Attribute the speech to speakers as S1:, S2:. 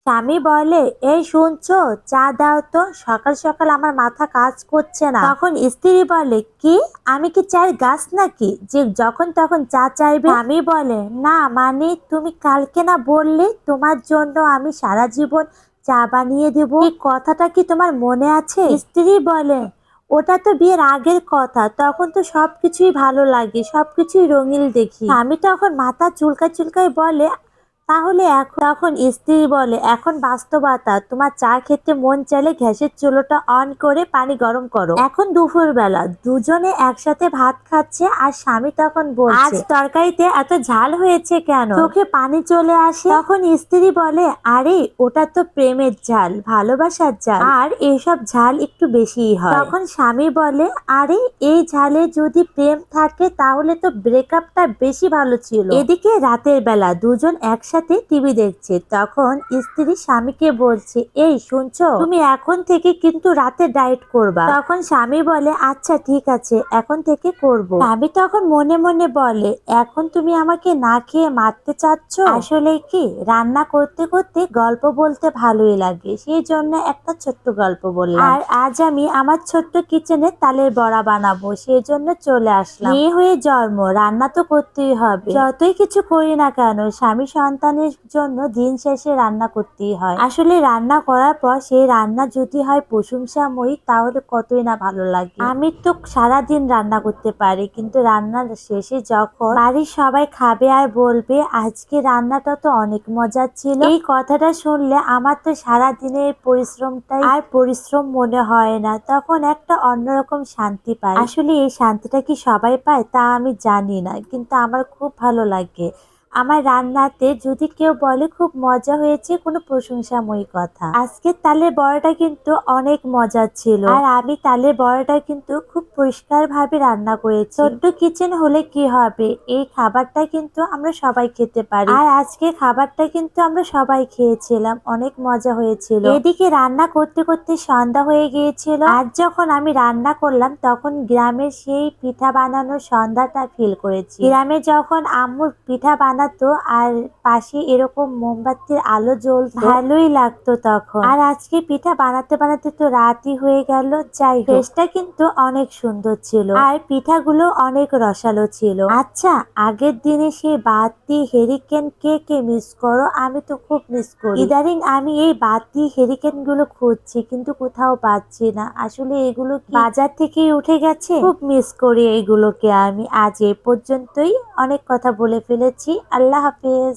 S1: স্বামী বলে, এই শুনছো, চা দাও তো, সকাল সকাল আমার মাথা কাজ করছে না। তখন স্ত্রী বলে, কি, আমি কি চায়ের গাছ নাকি যে যখন তখন চা চাইবে? স্বামী বলে, না মানে তুমি কালকে না বললে তোমার জন্য আমি সারা জীবন চা বানিয়ে দেবো, এই কথাটা কি তোমার মনে আছে? স্ত্রী বলে, ওটা তো বিয়ের আগের কথা, তখন তো সবকিছুই ভালো লাগে, সবকিছুই রঙিন দেখি। স্বামী তখন মাথা চুলকায় চুলকায় বলে, তাহলে এখন? তখন স্ত্রী বলে, এখন বাস্তবতা, তোমার চা খেতে মন চাইলে গ্যাসের চুলোটা অন করে পানি গরম করো। এখন দুপুর বেলা দুজনে একসাথে ভাত খাচ্ছে আর স্বামী তখন বলছে, আজ তরকারিতে এত ঝাল হয়েছে কেন? চোখে পানি চলে আসে। তখন স্ত্রী বলে, আরে ওটা তো প্রেমের ঝাল, ভালোবাসার ঝাল, আর এইসব ঝাল একটু বেশিই হয়। তখন স্বামী বলে, আরে এই ঝালে যদি প্রেম থাকে তাহলে তো ব্রেকআপটা বেশি ভালো ছিল। এদিকে রাতের বেলা দুজন একসাথে টিভি দেখছে। তখন স্ত্রী স্বামীকে বলছে, এই শুনছো, তুমি এখন থেকে কিন্তু রাতে ডায়েট করবা। তখন স্বামী বলে, আচ্ছা ঠিক আছে, এখন থেকে করব। স্বামী তখন মনে মনে বলে, এখন তুমি আমাকে না খেয়ে মারতে চাচ্ছ? আসলে কি, রান্না করতে করতে গল্প বলতে ভালোই লাগে, সেই জন্য একটা ছোট্ট গল্প বললাম। আর আজ আমি আমার ছোট্ট কিচেনে তালের বড়া বানাবো, সেই জন্য চলে আসলাম। মেয়ে হয়ে জন্ম, রান্না তো করতেই হবে। যতই কিছু করি না কেন, স্বামী সন্তানের জন্য দিন শেষে রান্না করতেই হয়। আসলে রান্না করার পর সেই রান্না যদি হয় প্রশংসাময়ী, তাহলে কতই না ভালো লাগে। আমি তো সারাদিন রান্না করতে পারি, কিন্তু রান্নার শেষে যখন বাড়ির সবাই খাবে আর বলবে, আজকে রান্নাটা তো অনেক মজার ছিল, এই কথাটা শুনলে আমার তো সারা দিনের পরিশ্রমটাই আর পরিশ্রম মনে হয় না। তখন একটা অন্যরকম শান্তি পাই। আসলে এই শান্তিটা কি সবাই পায় তা আমি জানি না, কিন্তু আমার খুব ভালো লাগে। আমার রান্নাতে যদি কেউ বলে খুব মজা হয়েছে, কোনো প্রশংসাময়ী কথা। আজকের তালের বড়াটা কিন্তু অনেক মজার ছিল, আর আমি তালের বড়াটা কিন্তু খুব পরিষ্কার ভাবে রান্না করেছি। ছোট্ট কিচেন হলে কি হবে, এই খাবারটা কিন্তু আমরা সবাই খেতে পারি। আর আজকে খাবারটা কিন্তু আমরা সবাই খেয়েছিলাম, অনেক মজা হয়েছিল। এদিকে রান্না করতে করতে সন্ধ্যা হয়ে গিয়েছিল। আজ যখন আমি রান্না করলাম তখন গ্রামের সেই পিঠা বানানোর সন্ধ্যাটা ফিল করেছি। গ্রামে যখন আম্মু পিঠা বানাতো আর পাশে এরকম মোমবাতির আলো জ্বলতো, ভালোই লাগতো তখন। আর আজকে পিঠা বানাতে বানাতে তো রাতই হয়ে গেল। যাই হোক, টেস্টটা কিন্তু অনেক সুন্দর ছিল আর পিঠাগুলো অনেক রসালো ছিল। আচ্ছা, আগের দিনে সেই বাতি হেরিকেন কে কে মিস করো? আমি তো খুব মিস করি। ইদারিং আমি এই বাতি হেরিকেন গুলো খুঁজছি, কিন্তু কোথাও পাচ্ছি না। আসলে এগুলো কি বাজার থেকেই উঠে গেছে? খুব মিস করি এগুলোকে আমি। আজ এ পর্যন্তই, অনেক কথা বলে ফেলেছি। আল্লাহ হাফেজ।